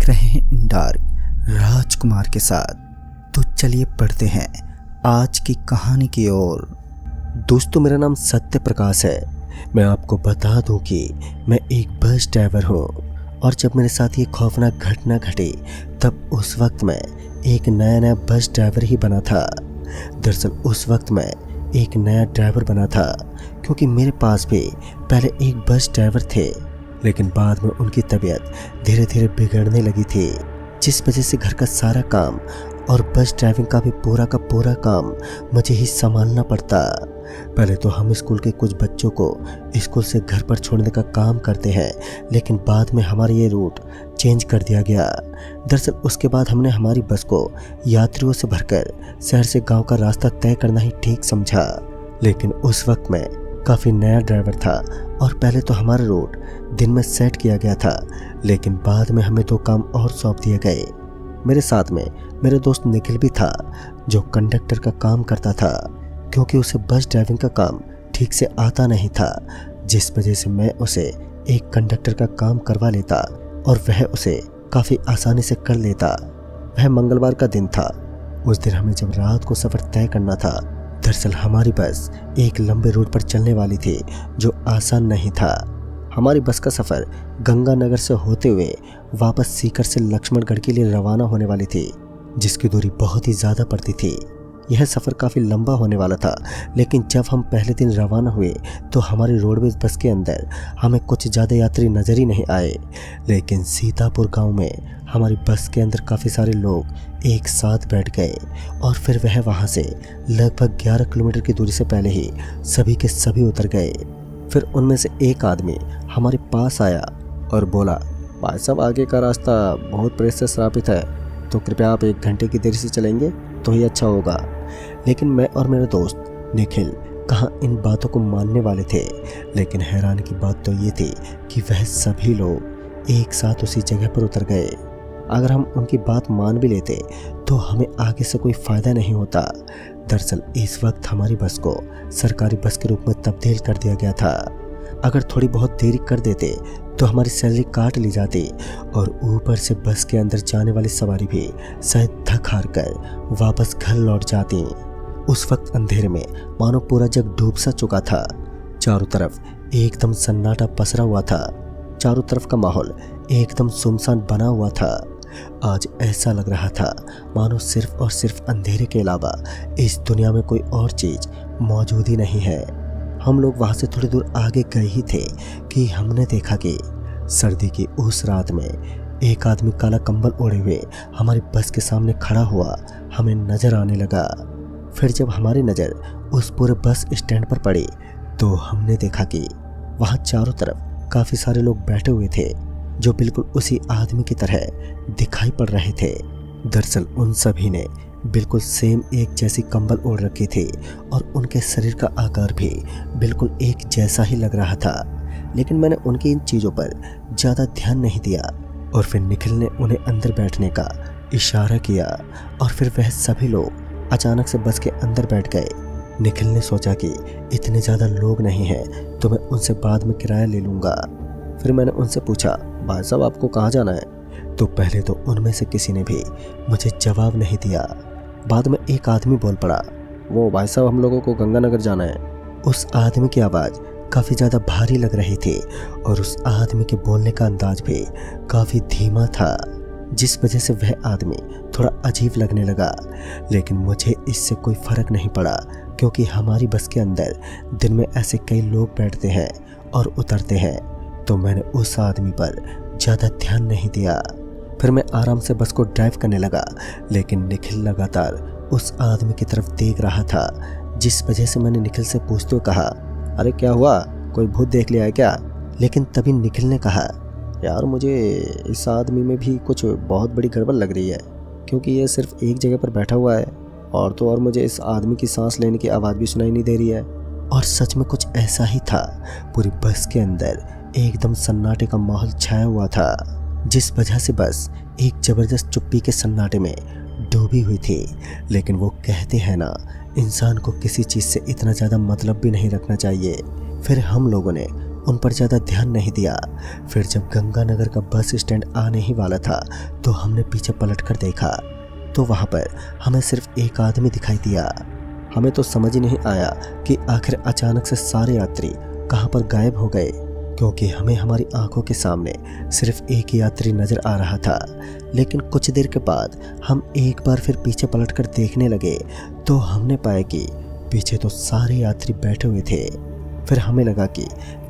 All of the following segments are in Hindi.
देख रहे हैं इन डार्क राजकुमार के साथ। तो चलिए पढ़ते हैं आज की कहानी की ओर। दोस्तों, मेरा नाम सत्य प्रकाश है। मैं आपको बता दूं कि मैं एक बस ड्राइवर हूं और जब मेरे साथ ये खौफनाक घटना घटी तब उस वक्त मैं एक नया बस ड्राइवर ही बना था। दरअसल उस वक्त मैं एक नया ड्राइवर बना था क्योंकि मेरे पास भी पहले एक बस ड्राइवर थे, लेकिन बाद में उनकी तबीयत धीरे धीरे बिगड़ने लगी थी, जिस वजह से घर का सारा काम और बस ड्राइविंग का भी पूरा का पूरा काम मुझे ही संभालना पड़ता। पहले तो हम स्कूल के कुछ बच्चों को स्कूल से घर पर छोड़ने का काम करते हैं, लेकिन बाद में हमारा ये रूट चेंज कर दिया गया। दरअसल उसके बाद हमने हमारी बस को यात्रियों से भरकर शहर से गांव का रास्ता तय करना ही ठीक समझा। लेकिन उस वक्त मैं काफ़ी नया ड्राइवर था और पहले तो हमारा रूट दिन में सेट किया गया था, लेकिन बाद में हमें 2 काम और सौंप दिए गए। मेरे साथ में मेरा दोस्त निखिल भी था जो कंडक्टर का काम करता था, क्योंकि उसे बस ड्राइविंग का काम ठीक से आता नहीं था, जिस वजह से मैं उसे एक कंडक्टर का काम करवा लेता और वह उसे काफ़ी आसानी से कर लेता। वह मंगलवार का दिन था। उस दिन हमें जब रात को सफ़र तय करना था, दरअसल हमारी बस एक लंबे रूट पर चलने वाली थी जो आसान नहीं था। हमारी बस का सफ़र गंगानगर से होते हुए वापस सीकर से लक्ष्मणगढ़ के लिए रवाना होने वाली थी, जिसकी दूरी बहुत ही ज़्यादा पड़ती थी। यह सफ़र काफ़ी लंबा होने वाला था, लेकिन जब हम पहले दिन रवाना हुए तो हमारी रोडवेज बस के अंदर हमें कुछ ज़्यादा यात्री नज़र ही नहीं आए, लेकिन सीतापुर गांव में हमारी बस के अंदर काफ़ी सारे लोग एक साथ बैठ गए और फिर वह वहां से लगभग 11 किलोमीटर की दूरी से पहले ही सभी के सभी उतर गए। फिर उनमें से एक आदमी हमारे पास आया और बोला, भाई साहब, आगे का रास्ता बहुत प्रेस से श्रापित है, तो कृपया आप 1 घंटे की देरी से चलेंगे तो ही अच्छा होगा। लेकिन मैं और मेरा दोस्त निखिल कहाँ इन बातों को मानने वाले थे, लेकिन हैरान की बात तो ये थी कि वह सभी लोग एक साथ उसी जगह पर उतर गए। अगर हम उनकी बात मान भी लेते तो हमें आगे से कोई फ़ायदा नहीं होता। दरअसल इस वक्त हमारी बस को सरकारी बस के रूप में तब्दील कर दिया गया था। अगर थोड़ी बहुत देरी कर देते तो हमारी सैलरी काट ली जाती और ऊपर से बस के अंदर जाने वाली सवारी भी शायद थक हार कर वापस घर लौट जाती। उस वक्त अंधेरे में मानो पूरा जग डूब सा चुका था। चारों तरफ एकदम सन्नाटा पसरा हुआ था। चारों तरफ का माहौल एकदम सुनसान बना हुआ था। आज ऐसा लग रहा था मानो सिर्फ और सिर्फ अंधेरे के अलावा इस दुनिया में कोई और चीज़ मौजूद ही नहीं है। हम लोग वहाँ से थोड़ी दूर आगे गए ही थे कि हमने देखा कि सर्दी की उस रात में एक आदमी काला कंबल ओढ़े हुए हमारी बस के सामने खड़ा हुआ हमें नज़र आने लगा। फिर जब हमारी नज़र उस पूरे बस स्टैंड पर पड़ी तो हमने देखा कि वहाँ चारों तरफ काफ़ी सारे लोग बैठे हुए थे जो बिल्कुल उसी आदमी की तरह दिखाई पड़ रहे थे। दरअसल उन सभी ने बिल्कुल सेम एक जैसी कंबल ओढ़ रखी थी और उनके शरीर का आकार भी बिल्कुल एक जैसा ही लग रहा था, लेकिन मैंने उनकी इन चीज़ों पर ज़्यादा ध्यान नहीं दिया। और फिर निखिल ने उन्हें अंदर बैठने का इशारा किया और फिर वह सभी लोग अचानक से बस के अंदर बैठ गए। निखिल ने सोचा कि इतने ज़्यादा लोग नहीं हैं तो मैं उनसे बाद में किराया ले लूँगा। फिर मैंने उनसे पूछा, भाई साहब, आपको कहाँ जाना है? तो पहले तो उनमें से किसी ने भी मुझे जवाब नहीं दिया। बाद में एक आदमी बोल पड़ा, वो भाई साहब, हम लोगों को गंगानगर जाना है। उस आदमी की आवाज़ काफ़ी ज़्यादा भारी लग रही थी और उस आदमी के बोलने का अंदाज भी काफ़ी धीमा था, जिस वजह से वह आदमी थोड़ा अजीब लगने लगा। लेकिन मुझे इससे कोई फ़र्क नहीं पड़ा क्योंकि हमारी बस के अंदर दिन में ऐसे कई लोग बैठते हैं और उतरते हैं, तो मैंने उस आदमी पर ज़्यादा ध्यान नहीं दिया। फिर मैं आराम से बस को ड्राइव करने लगा, लेकिन निखिल लगातार उस आदमी की तरफ देख रहा था, जिस वजह से मैंने निखिल से पूछते हुए कहा, अरे क्या हुआ, कोई भूत देख लिया है क्या? लेकिन तभी निखिल ने कहा, यार मुझे इस आदमी में भी कुछ बहुत बड़ी गड़बड़ लग रही है, क्योंकि ये सिर्फ एक जगह पर बैठा हुआ है और तो और मुझे इस आदमी की सांस लेने की आवाज़ भी सुनाई नहीं दे रही है। और सच में कुछ ऐसा ही था। पूरी बस के अंदर एकदम सन्नाटे का माहौल छाया हुआ था, जिस वजह से बस एक ज़बरदस्त चुप्पी के सन्नाटे में डूबी हुई थी। लेकिन वो कहते हैं ना, इंसान को किसी चीज़ से इतना ज़्यादा मतलब भी नहीं रखना चाहिए। फिर हम लोगों ने उन पर ज़्यादा ध्यान नहीं दिया। फिर जब गंगानगर का बस स्टैंड आने ही वाला था तो हमने पीछे पलटकर देखा तो वहाँ पर हमें सिर्फ एक आदमी दिखाई दिया। हमें तो समझ ही नहीं आया कि आखिर अचानक से सारे यात्री कहाँ पर गायब हो गए, क्योंकि हमें हमारी आंखों के सामने सिर्फ एक ही यात्री नजर आ रहा था। लेकिन कुछ देर के बाद हम एक बार फिर पीछे पलटकर देखने लगे तो हमने पाया कि पीछे तो सारे यात्री बैठे हुए थे। फिर हमें लगा कि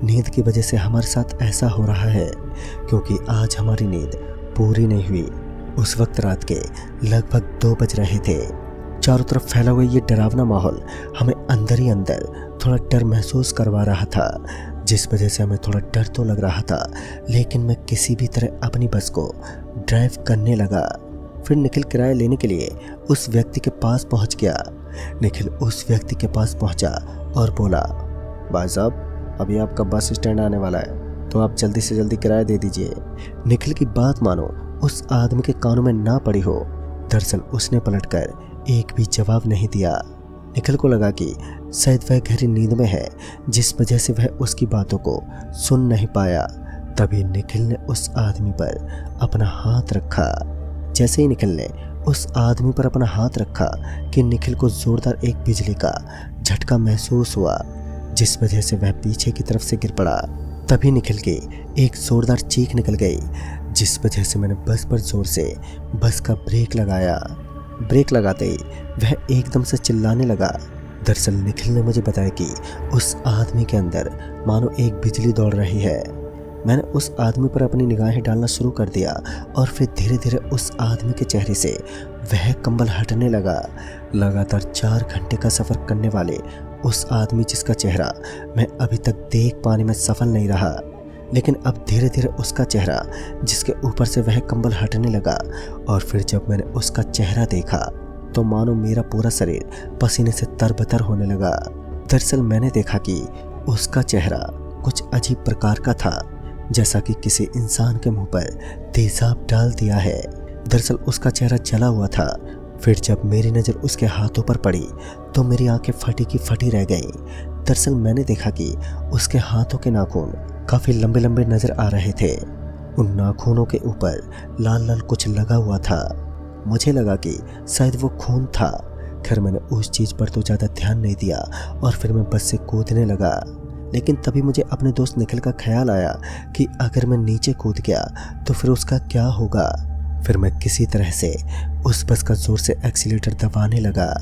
नींद की वजह से हमारे साथ ऐसा हो रहा है, क्योंकि आज हमारी नींद पूरी नहीं हुई। उस वक्त रात के लगभग 2 बज रहे थे। चारों तरफ फैला हुआ ये डरावना माहौल हमें अंदर ही अंदर थोड़ा डर महसूस करवा रहा था, जिस वजह से हमें थोड़ा डर तो लग रहा था। लेकिन मैं किसी भी तरह अपनी बस को ड्राइव करने लगा। फिर निखिल किराया लेने के लिए उस व्यक्ति के पास पहुंच गया। निखिल उस व्यक्ति के पास पहुंचा और बोला, भाई साहब अभी आपका बस स्टैंड आने वाला है, तो आप जल्दी से जल्दी किराया दे दीजिए। निखिल की बात मानो उस आदमी के कानों में ना पड़ी हो। दरअसल उसने पलटकर एक भी जवाब नहीं दिया। निखिल को लगा कि शायद वह गहरी नींद में है, जिस वजह से वह उसकी बातों को सुन नहीं पाया। तभी निखिल ने उस आदमी पर अपना हाथ रखा। जैसे ही निखिल ने उस आदमी पर अपना हाथ रखा कि निखिल को जोरदार एक बिजली का झटका महसूस हुआ, जिस वजह से वह पीछे की तरफ से गिर पड़ा। तभी निखिल की एक जोरदार चीख निकल गई, जिस वजह से मैंने बस पर जोर से बस का ब्रेक लगाया। ब्रेक लगाते ही वह एकदम से चिल्लाने लगा। दरअसल निखिल ने मुझे बताया कि उस आदमी के अंदर मानो एक बिजली दौड़ रही है। मैंने उस आदमी पर अपनी निगाहें डालना शुरू कर दिया और फिर धीरे धीरे उस आदमी के चेहरे से वह कंबल हटने लगा। लगातार 4 घंटे का सफ़र करने वाले उस आदमी जिसका चेहरा मैं अभी तक देख पाने में सफल नहीं रहा, लेकिन अब धीरे धीरे उसका चेहरा जिसके ऊपर से वह कंबल हटने लगा। और फिर जब मैंने उसका चेहरा देखा तो मानो मेरा पूरा शरीर पसीने से तरबतर होने लगा। दरअसल मैंने देखा कि उसका चेहरा कुछ अजीब प्रकार का था, जैसा कि किसी इंसान के मुंह पर तेजाब डाल दिया है। दरअसल उसका चेहरा जला हुआ था। फिर जब मेरी नज़र उसके हाथों पर पड़ी तो मेरी आंखें फटी की फटी रह गईं। दरअसल मैंने देखा कि उसके हाथों के नाखून काफ़ी लंबे लंबे नज़र आ रहे थे। उन नाखूनों के ऊपर लाल लाल कुछ लगा हुआ था। मुझे लगा कि शायद वो खून था। खैर मैंने उस चीज़ पर तो ज़्यादा ध्यान नहीं दिया और फिर मैं बस से कूदने लगा। लेकिन तभी मुझे अपने दोस्त निखिल का ख्याल आया कि अगर मैं नीचे कूद गया तो फिर उसका क्या होगा। फिर मैं किसी तरह से उस बस का जोर से एक्सीलेटर दबाने लगा,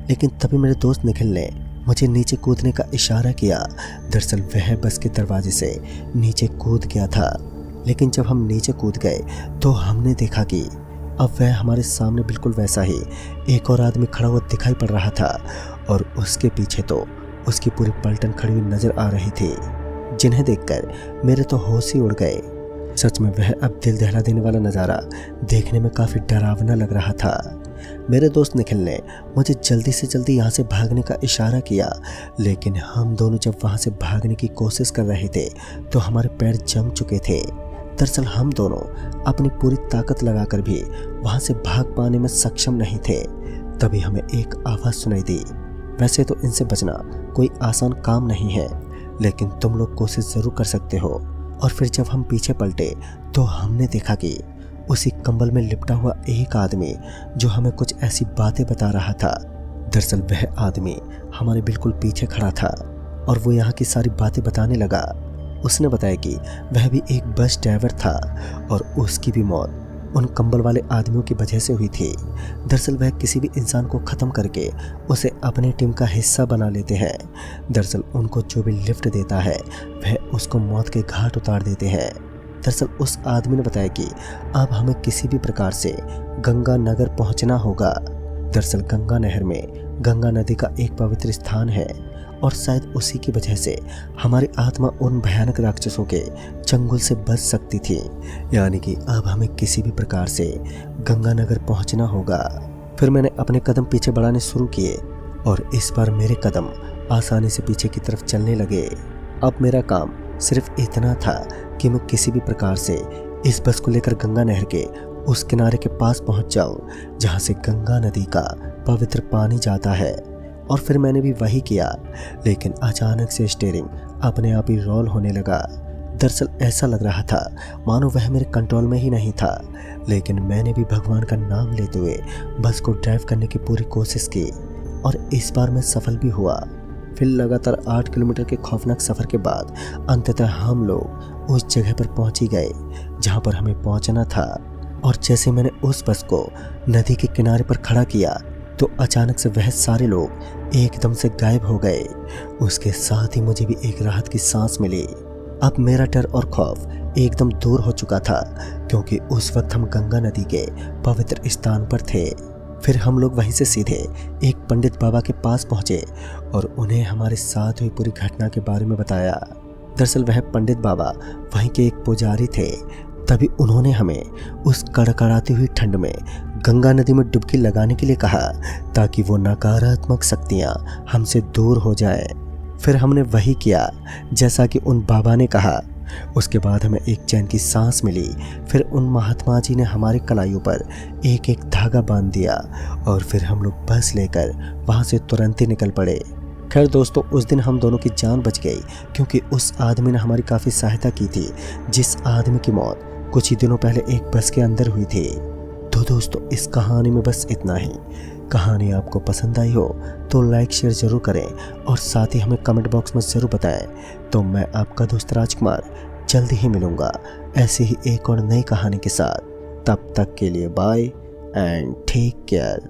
लेकिन तभी मेरे दोस्त निखिल ने मुझे नीचे कूदने का इशारा किया। दरअसल वह बस के दरवाजे से नीचे कूद गया था। लेकिन जब हम नीचे कूद गए तो हमने देखा कि अब वह हमारे सामने बिल्कुल वैसा ही एक और आदमी खड़ा हुआ दिखाई पड़ रहा था, और उसके पीछे तो उसकी पूरी पलटन खड़ी हुई नजर आ रही थी, जिन्हें देखकर मेरे तो होश ही उड़ गए। सच में वह अब दिल दहला देने वाला नज़ारा देखने में काफ़ी डरावना लग रहा था। मेरे दोस्त निखिल ने मुझे जल्दी से जल्दी यहाँ से भागने का इशारा किया, लेकिन हम दोनों जब वहाँ से भागने की कोशिश कर रहे थे तो हमारे पैर जम चुके थे। दरअसल हम दोनों अपनी पूरी ताकत लगाकर भी वहाँ से भाग पाने में सक्षम नहीं थे। तभी हमें एक आवाज़ सुनाई दी। वैसे तो इनसे बचना कोई आसान काम नहीं है, लेकिन तुम लोग कोशिश ज़रूर कर सकते हो। और फिर जब हम पीछे पलटे तो हमने देखा कि उसी कंबल में लिपटा हुआ एक आदमी जो हमें कुछ ऐसी बातें बता रहा था। दरअसल वह आदमी हमारे बिल्कुल पीछे खड़ा था और वो यहाँ की सारी बातें बताने लगा। उसने बताया कि वह भी एक बस ड्राइवर था और उसकी भी मौत उन कंबल वाले आदमियों की वजह से हुई थी। दरअसल वह किसी भी इंसान को ख़त्म करके उसे अपनी टीम का हिस्सा बना लेते हैं। दरअसल उनको जो भी लिफ्ट देता है वह उसको मौत के घाट उतार देते हैं। दरअसल उस आदमी ने बताया कि अब हमें किसी भी प्रकार से गंगा नगर पहुंचना होगा। दरअसल गंगा नहर में गंगा नदी का एक पवित्र स्थान है और शायद उसी की वजह से हमारी आत्मा उन भयानक राक्षसों के चंगुल से बच सकती थी। यानी कि अब हमें किसी भी प्रकार से गंगा नगर पहुंचना होगा। फिर मैंने अपने कदम पीछे बढ़ाने शुरू किए और इस बार मेरे कदम आसानी से पीछे की तरफ चलने लगे। अब मेरा काम सिर्फ इतना था कि मैं किसी भी प्रकार से इस बस को लेकर गंगा नहर के उस किनारे के पास पहुंच जाऊं जहां से गंगा नदी का पवित्र पानी जाता है। और फिर मैंने भी वही किया, लेकिन अचानक से स्टीयरिंग अपने आप ही रोल होने लगा। दरअसल ऐसा लग रहा था मानो वह मेरे कंट्रोल में ही नहीं था, लेकिन मैंने भी भगवान का नाम लेते हुए बस को ड्राइव करने की पूरी कोशिश की और इस बार मैं सफल भी हुआ। फिर लगातार 8 किलोमीटर के खौफनाक सफ़र के बाद अंततः हम लोग उस जगह पर पहुंच ही गए जहां पर हमें पहुंचना था। और जैसे मैंने उस बस को नदी के किनारे पर खड़ा किया तो अचानक से वह सारे लोग एकदम से गायब हो गए। उसके साथ ही मुझे भी एक राहत की सांस मिली। अब मेरा डर और खौफ एकदम दूर हो चुका था, क्योंकि उस वक्त हम गंगा नदी के पवित्र स्थान पर थे। फिर हम लोग वहीं से सीधे एक पंडित बाबा के पास पहुंचे और उन्हें हमारे साथ हुई पूरी घटना के बारे में बताया। दरअसल वह पंडित बाबा वहीं के एक पुजारी थे। तभी उन्होंने हमें उस कड़कड़ाती हुई ठंड में गंगा नदी में डुबकी लगाने के लिए कहा, ताकि वो नकारात्मक शक्तियां हमसे दूर हो जाएं। फिर हमने वही किया जैसा कि उन बाबा ने कहा। उसके बाद हमें एक चैन की सांस मिली। फिर उन महात्मा जी ने हमारे कलाइयों पर एक एक धागा बांध दिया और फिर हम लोग बस लेकर वहाँ से तुरंत ही निकल पड़े। खैर दोस्तों, उस दिन हम दोनों की जान बच गई, क्योंकि उस आदमी ने हमारी काफ़ी सहायता की थी, जिस आदमी की मौत कुछ ही दिनों पहले एक बस के अंदर हुई थी। तो दोस्तों, इस कहानी में बस इतना ही। कहानी आपको पसंद आई हो तो लाइक शेयर ज़रूर करें और साथ ही हमें कमेंट बॉक्स में ज़रूर बताएं। तो मैं आपका दोस्त राजकुमार जल्दी ही मिलूँगा ऐसी ही एक और नई कहानी के साथ। तब तक के लिए बाय एंड टेक केयर।